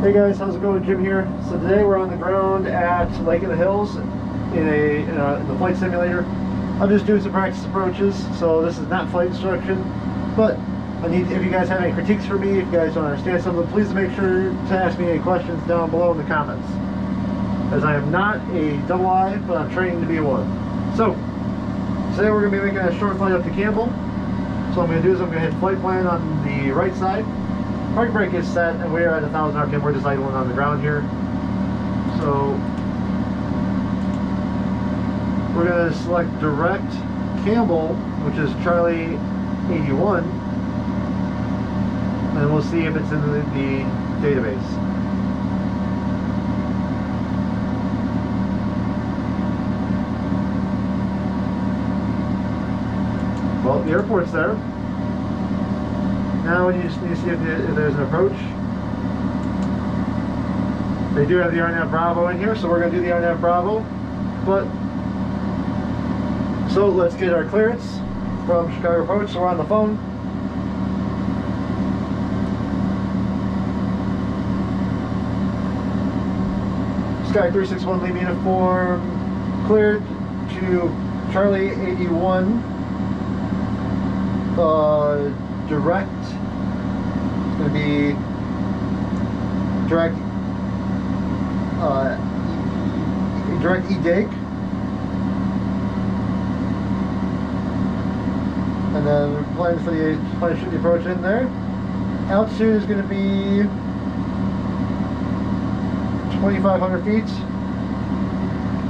Hey guys, how's it going? Jim here. So today we're on the ground at Lake of the Hills in the flight simulator. I'm just doing some practice approaches, so this is not flight instruction. But if you guys have any critiques for me, if you guys don't understand something, please make sure to ask me any questions down below in the comments. As I am not a double I, but I'm training to be a one. So today we're going to be making a short flight up to Campbell. So what I'm going to do is I'm going to hit flight plan on the right side. Park brake is set, and we are at 1,000 RPM. We're just idling on the ground here. So we're going to select direct Campbell, which is Charlie 81, and we'll see if it's in the database. Well, the airport's there. Now we just need to see if there's an approach. They do have the RNAV Bravo in here, so we're going to do the RNAV Bravo. So let's get our clearance from Chicago Approach. So we're on the phone. Sky 361 lead uniform cleared to Charlie 81. Direct. It's going to be direct E-Dake, and then we're planning to shoot the approach in there. Altitude is going to be 2,500 feet.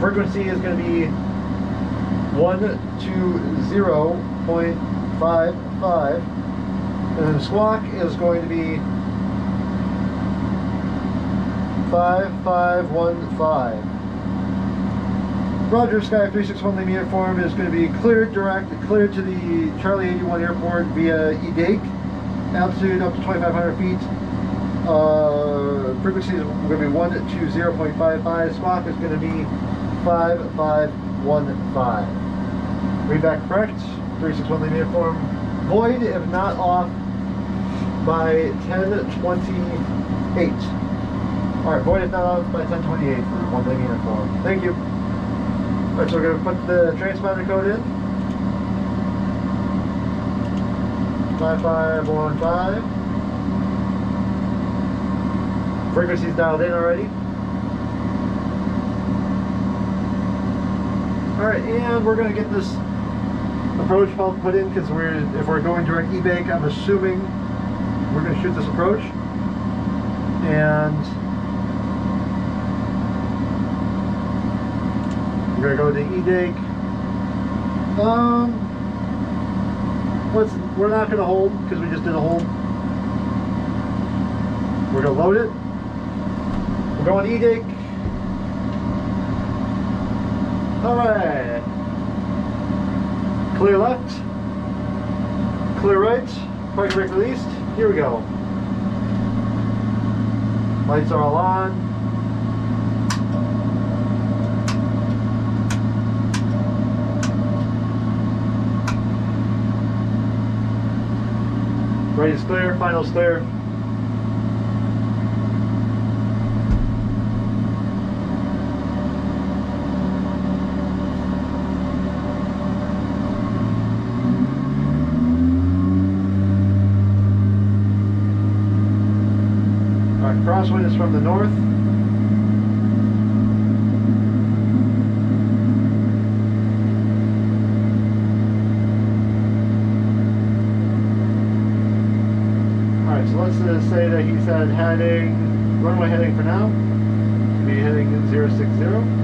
Frequency is going to be 120.55. And then squawk is going to be 5515. Roger, Sky 361 Lima uniform is going to be cleared to the Charlie 81 airport via E-Dake. Altitude up to 2,500 feet. Frequency is going to be 120.55. Squawk is going to be 5515. Read back correct. 361 Lima uniform. Void if not off by 10:28. Alright, void if not off by 10:28 for 1 Lima uniform. Thank you. Alright, so we're going to put the transponder code in. 5515. Frequency's dialed in already. Alright, and we're going to get this approach pump put in, because if we're going direct E-Bake, I'm assuming we're going to shoot this approach. And we're going to go to E-Dake. We're not going to hold, because we just did a hold. We're going to load it. We're going E-Dake. Alright. Clear left, clear right, parking brake released. Here we go. Lights are all on. Right is clear, final's clear. Crosswind is from the north. Alright, so let's say that he said runway heading for now. Be heading 060.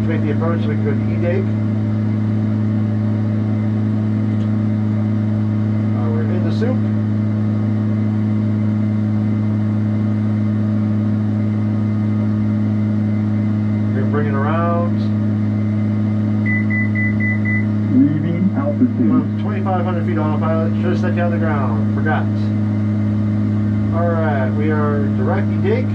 Make the approach so we can go to E-Dake. We're in the soup. We're bringing around. Leaving altitude. 2,500 feet autopilot. Should have set you on the ground. Forgot. Alright, we are direct E-Dake.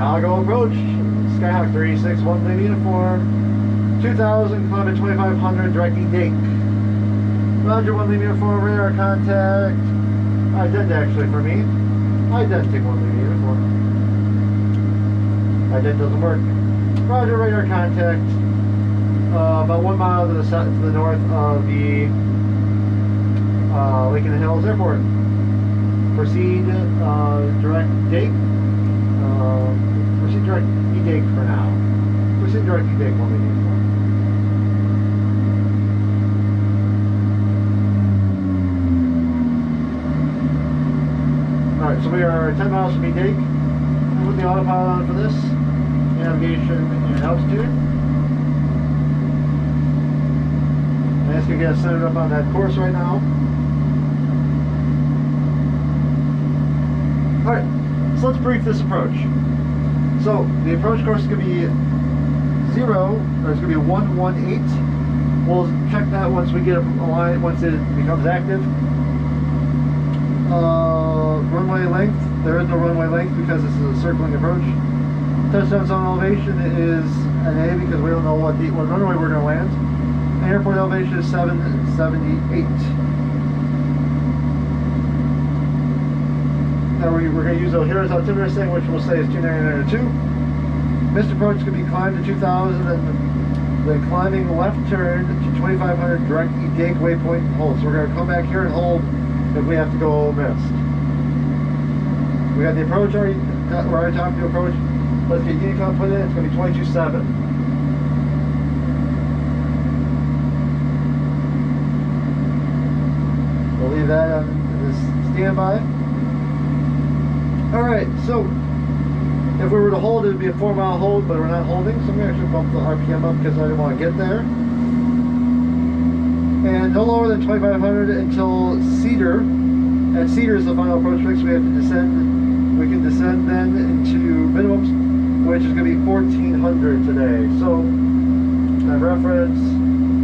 Chicago approach, Skyhawk 361 lead uniform, 2000, climb at 2500, directing Dake. Roger, 1 lead uniform, radar contact, ident actually for me, identing 1 lead uniform. Ident doesn't work. Roger, radar contact, about 1 mile to the south, to the north of the Lake in the Hills Airport. Proceed direct Dake. Proceed direct E-Dake for now. Proceed direct E-Dake 1 lead uniform. Alright, so we are 10 miles from E-Dake. I'll put the autopilot on for this. Navigation and altitude. And it's going to get us centered up on that course right now. Alright, so let's brief this approach. So the approach course is going to be 0, or it's going to be 118. We'll check that once we get a line, once it becomes active. Runway length, there is no runway length because this is a circling approach. Touchdown zone elevation is an A because we don't know what runway we're going to land. And airport elevation is 778. Now we're going to use O'Hara's altimeter setting, which we'll say is 299.2. Missed approach is going to be climb to 2000 and then climbing left turn to 2500 direct E-Dake waypoint and hold. So we're going to come back here and hold if we have to go missed. We got the approach already, we're already talking to approach. Let's get Unicom put in, it's going to be 22.7. We'll leave that on this standby. Alright, so if we were to hold, it would be a 4 mile hold, but we're not holding, so I'm going to actually bump the RPM up because I didn't want to get there. And no lower than 2500 until Cedar. At Cedar is the final approach fix. We have to descend. We can descend then into minimums, which is going to be 1400 today. So that reference,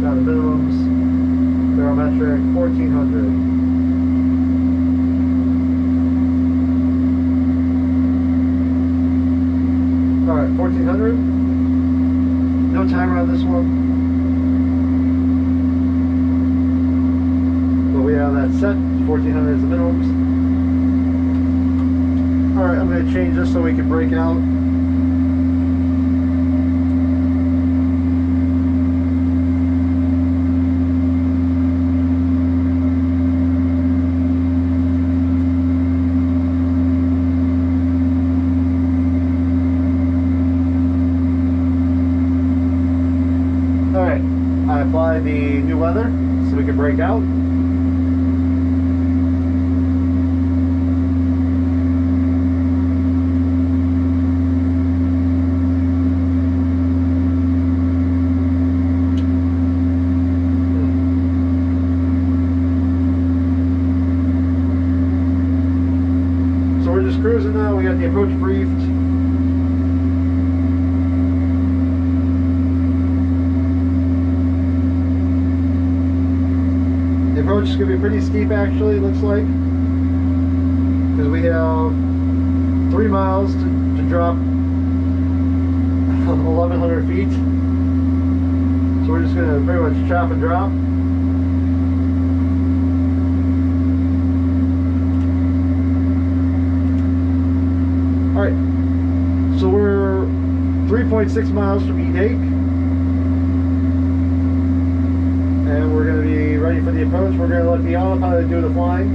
down to minimums, barometric 1400. Alright, 1400. No timer on this one. But we have that set. 1400 is the minimums. Alright, I'm going to change this so we can break out. Alright, I apply the new weather so we can break out. Cruising now, we got the approach briefed. The approach is going to be pretty steep actually, looks like. Because we have 3 miles to drop 1100 feet. So we're just going to pretty much chop and drop. Alright, so we're 3.6 miles from E-Dake, and we're going to be ready for the approach. We're going to let the autopilot do the flying.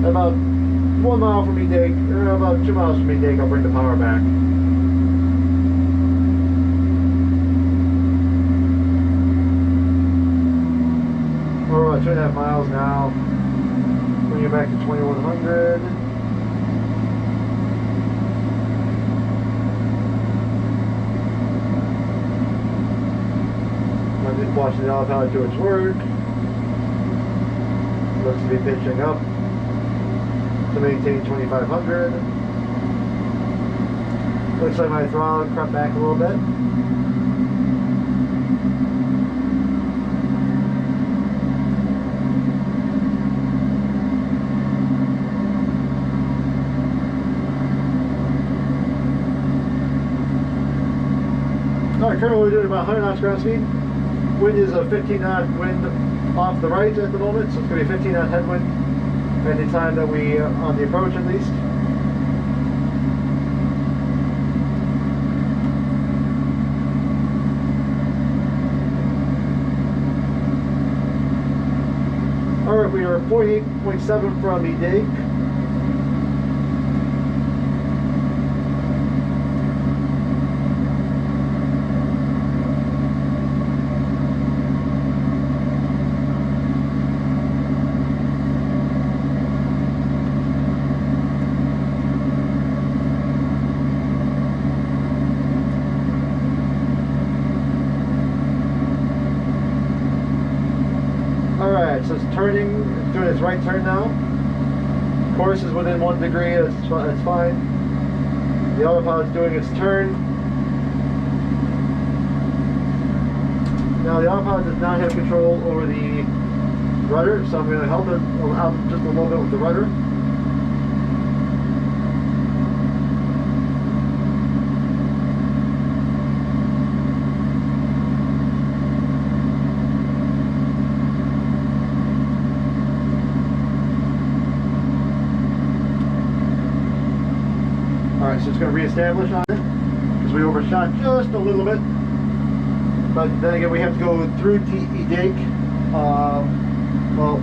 About 1 mile from E-Dake, or about 2 miles from E-Dake, I'll bring the power back. We're about 2.5 miles now. Bring it back to 2100. I'm just watching the autopilot do its work. Looks to be pitching up to maintain 2500. Looks like my throttle crept back a little bit. Alright, currently we're doing about 100 knots ground speed. Wind is a 15 knot wind off the right at the moment, so it's going to be a 15 knot headwind any time that we, on the approach at least. Alright, we are 48.7 from the dake. Alright, so it's turning, it's doing its right turn now. Course is within 1 degree, that's fine. The autopilot's doing its turn. Now the autopilot does not have control over the rudder, so I'm going to help it out just a little bit with the rudder. Alright, so it's going to reestablish on it because we overshot just a little bit. But then again, we have to go through TE dake. Well,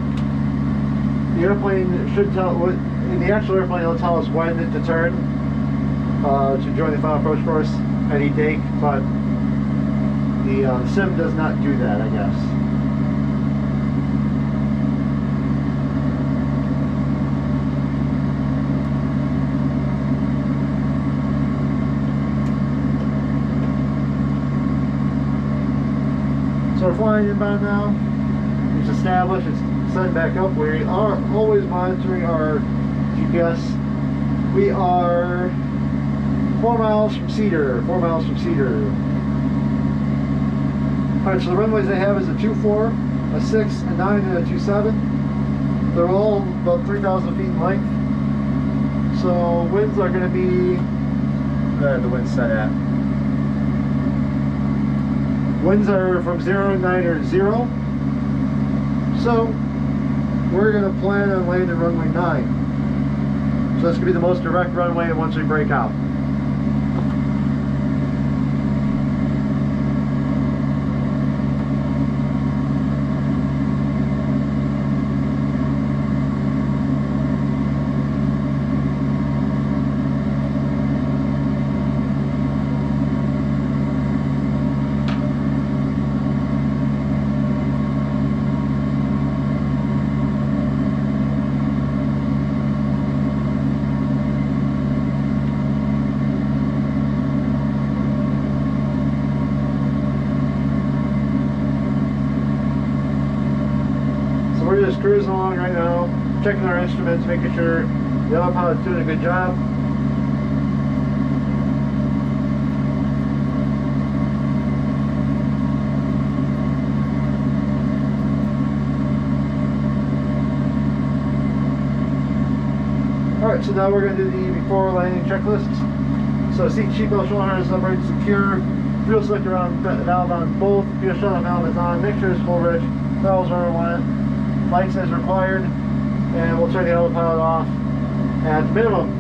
the airplane should tell, in the actual airplane, it'll tell us when to turn to join the final approach course at E dake, but the sim does not do that, I guess. So we're flying inbound now. It's established, it's set back up. We are always monitoring our GPS. We are 4 miles from Cedar, 4 miles from Cedar. Alright, so the runways they have is a 24, a 6, a 9, and a 27. They're all about 3,000 feet in length. So winds are going to be, the wind's set at. Winds are from 0 to 9 or 0. So we're going to plan on landing at runway 9. So that's going to be the most direct runway once we break out. We're just cruising along right now, checking our instruments, making sure the autopilot's doing a good job. Alright, so now we're going to do the before landing checklist. So seatbelt, shoulder harness upright, secure, fuel selector on, valve on both, fuel shut-off valve is on, mixture is full rich, valves are on, lights as required, and we'll turn the autopilot off at minimum.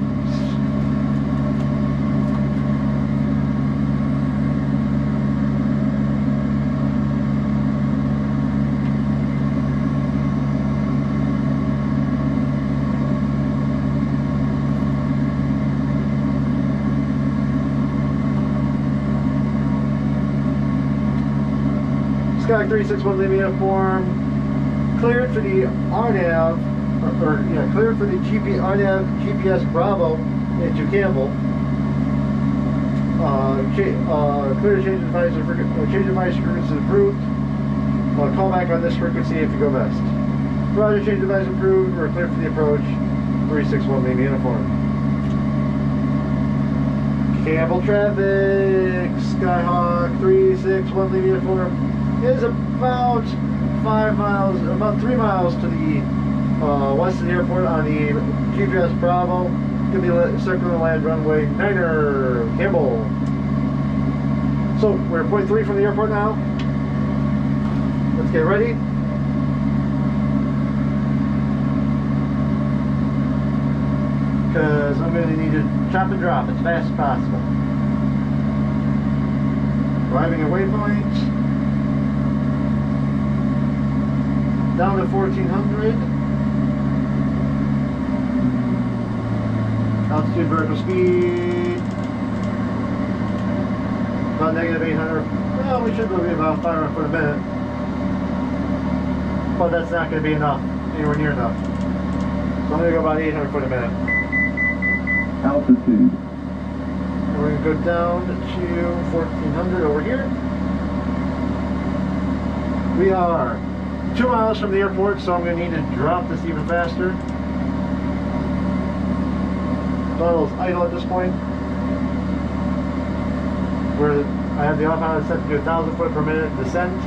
Sky 361 leaving uniform, cleared for the RNAV, cleared for the RNAV GPS Bravo into Campbell. Clear to change device frequency approved. Call back on this frequency if you go best. Roger, change device approved. We're clear for the approach. 361 leaving uniform. Campbell traffic, Skyhawk 361 leaving uniform is about 5 miles, about 3 miles to the west of the airport on the GPS Bravo. Gonna be circular land runway 9er, Campbell. So we're at point 3 from the airport now. Let's get ready. Because I'm going to need to chop and drop as fast as possible. Arriving at waypoint. Down to 1400. Altitude, vertical speed. About negative 800. Well, we should be about 500 foot a minute. But that's not going to be enough. Anywhere near enough. So I'm going to go about 800 foot a minute. Altitude. We're going to go down to 1400 over here. We are 2 miles from the airport, so I'm going to need to drop this even faster. Throttle's idle at this point. Where I have the autopilot set to do 1,000 foot per minute descent.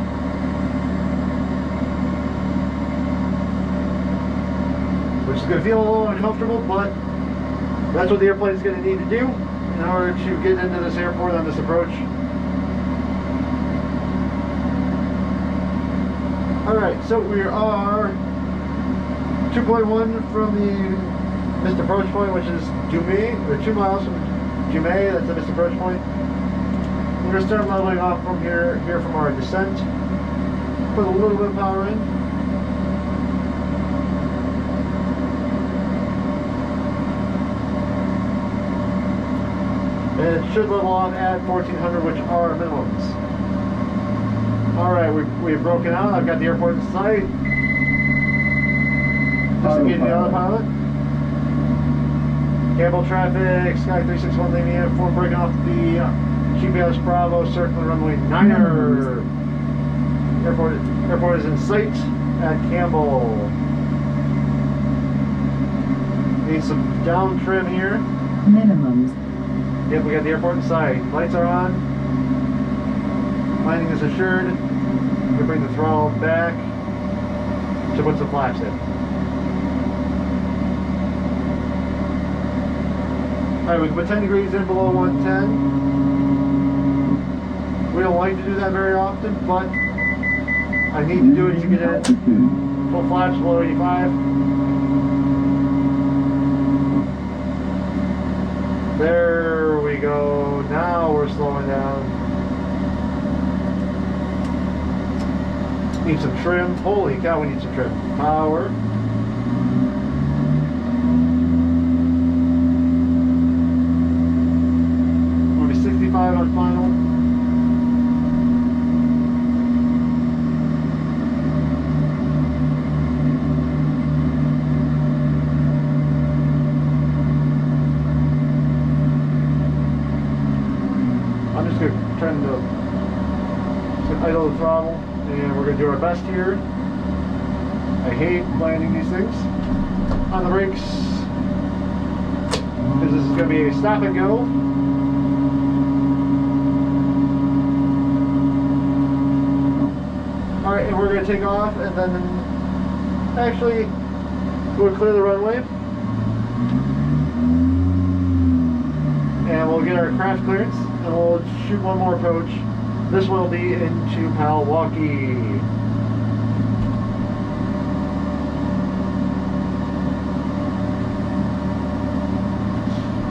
Which is going to feel a little uncomfortable, but that's what the airplane is going to need to do in order to get into this airport on this approach. Alright, so we are 2.1 from the missed approach point, which is Jumet, or 2 miles from Jumet, that's the missed approach point. We're going to start leveling off from here from our descent. Put a little bit of power in. And it should level off at 1400, which are minimums. Alright, we've broken out. I've got the airport in sight. Just engaging the autopilot. Campbell traffic, Sky 361 leaving uniform, breaking off the GPS Bravo, circling runway 9er. Airport is in sight at Campbell. Need some down trim here. Minimums. Yep, we got the airport in sight. Lights are on. Landing is assured. We bring the throttle back to put some flaps in. Alright, we can put 10 degrees in below 110. We don't like to do that very often, but I need to do it to get in. Full flaps below 85. There we go. Now we're slowing down. Need some trim. Holy cow, we need some trim. Power. We'll be 65 on final. I'm just going to turn the idle the throttle, and we're going to do our best here. I hate landing these things on the brakes because this is going to be a stop and go. Alright, and we're going to take off, and then actually we'll clear the runway. And we'll get our craft clearance, and we'll shoot one more approach. This will be into Milwaukee.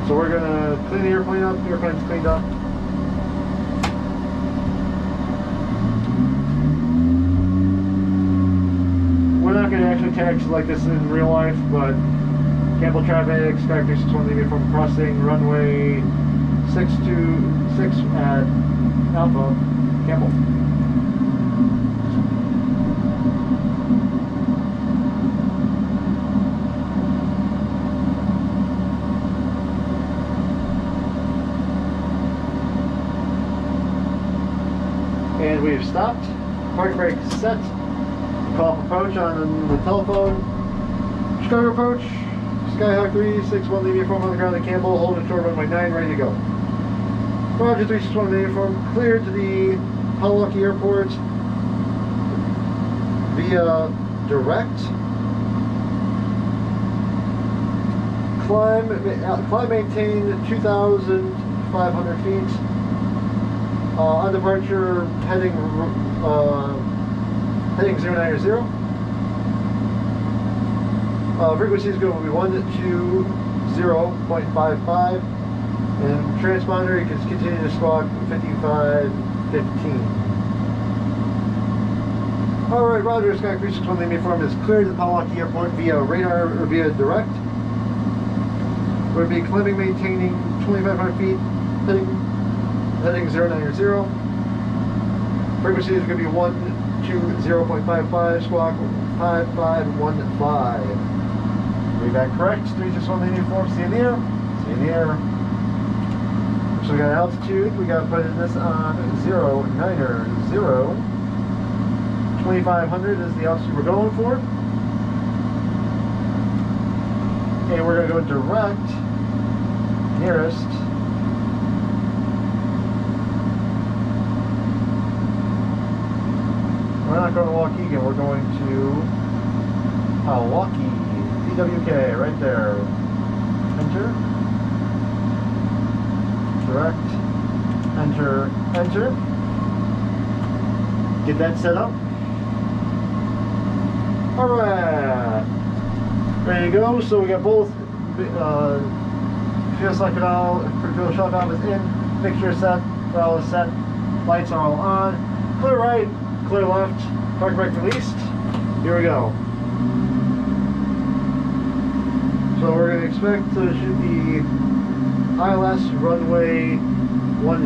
So we're gonna clean the airplane up. The airplane's cleaned up. We're not gonna actually taxi like this in real life, but Campbell traffic, Sky 361 leaving from crossing runway 626 at Alpha, Campbell. And we've stopped. Park brake set. Call for approach on the telephone. Chicago approach. Skyhawk 361 leaving uniform on the ground at Campbell, holding short runway 9, ready to go. Roger 361 leaving uniform, cleared to the Milwaukee Airport via direct. Climb maintain 2,500 feet. On departure, heading 090. Frequency is going to be 120.55, and transponder you can continue to squawk 5515. Alright, Roger, Sky 361 Lima Inform is cleared to the Milwaukee Airport via radar or via direct. We're going to be climbing, maintaining 2,500 feet, heading 090. Frequency is going to be 120.55, squawk 5515. Read that correct. 361 Lima Inform, see you in the air. See you in the air. So we got altitude, we got to put this on 090. 2,500 is the altitude we're going for. And we're going to go direct, nearest. We're not going to Waukegan, we're going to Milwaukee. PWK, right there. Enter. Direct. Enter. Enter. Get that set up. Alright. Ready to go. So we got both fuel shock valve is in, mixture set, valve is set, lights are all on. Clear right, clear left, park brake released. Here we go. So we're going to expect to shoot the ILS runway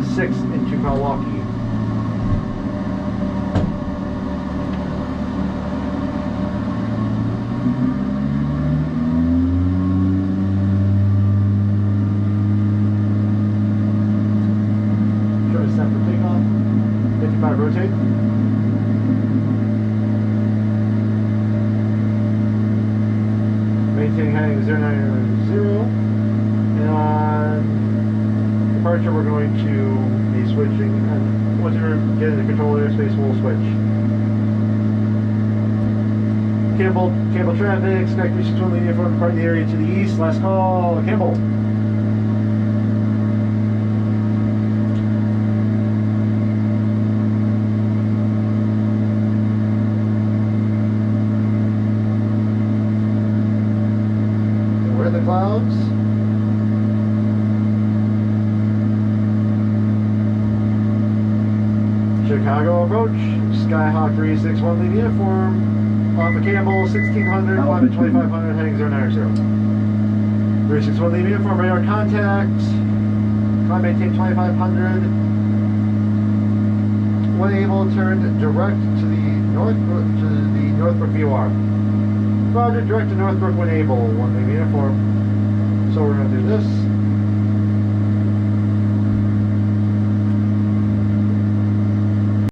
16 into Milwaukee. Sure, set for takeoff. 55 rotate. Maintaining heading 090, and on departure we're going to be switching, and once you're getting the control airspace we'll switch. Campbell traffic, Sky 361 Lima from part of the area to the east, last call, Campbell. The clouds. Chicago approach. Skyhawk 361 Lima uniform. Off of Campbell 1600, climb 2500, heading 090. 361 Lima uniform, radar contact. Climb maintain 2500. When able, turn direct to the Northbrook VOR. Roger, direct to Northbrook when able. 1 Lima uniform. So we're going to do this.